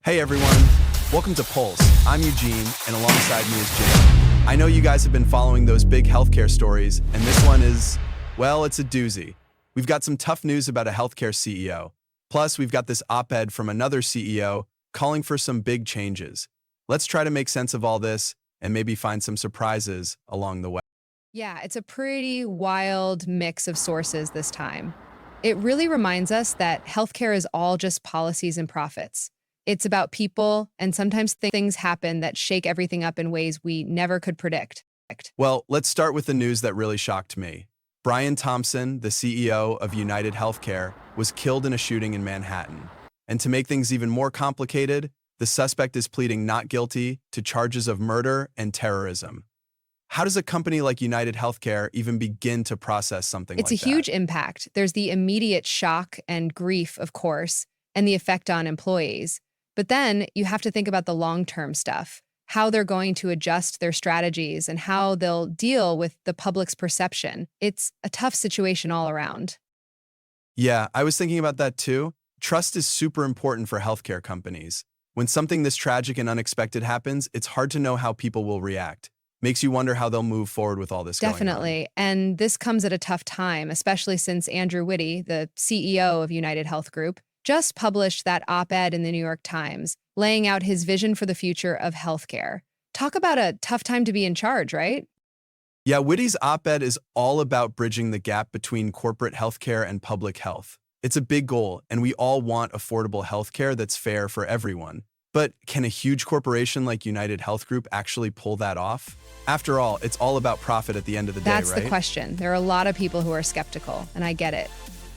Hey everyone, welcome to Pulse. I'm Eugene, and alongside me is Jim. I know you guys have been following those big healthcare stories, and this one is, well, it's a doozy. We've got some tough news about a healthcare CEO. Plus, we've got this op-ed from another CEO calling for some big changes. Let's try to make sense of all this and maybe find some surprises along the way. Yeah, it's a pretty wild mix of sources this time. It really reminds us that healthcare is all just policies and profits. It's about people, and sometimes things happen that shake everything up in ways we never could predict. Well, let's start with the news that really shocked me. Brian Thompson, the CEO of United Healthcare, was killed in a shooting in Manhattan. And to make things even more complicated, the suspect is pleading not guilty to charges of murder and terrorism. How does a company like United Healthcare even begin to process something It's like a that? huge impact. There's the immediate shock and grief, of course, and the effect on employees. But then you have to think about the long-term stuff, how they're going to adjust their strategies and how they'll deal with the public's perception. It's a tough situation all around. Yeah, I was thinking about that too. Trust is super important for healthcare companies. When something this tragic and unexpected happens, it's hard to know how people will react. Makes you wonder how they'll move forward with all this going on. Definitely. And this comes at a tough time, especially since Andrew Whitty, the CEO of United Health Group, just published that op-ed in the New York Times, laying out his vision for the future of healthcare. Talk about a tough time to be in charge, right? Yeah, Whitty's op-ed is all about bridging the gap between corporate healthcare and public health. It's a big goal, and we all want affordable healthcare that's fair for everyone. But can a huge corporation like United Health Group actually pull that off? After all, it's all about profit at the end of the day, That's right? the question. There are a lot of people who are skeptical, and I get it.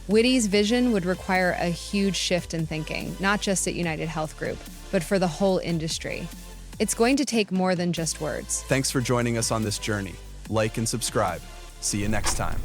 Whitty's vision would require a huge shift in thinking, not just at United Health Group, but for the whole industry. It's going to take more than just words. Thanks for joining us on this journey. Like and subscribe. See you next time.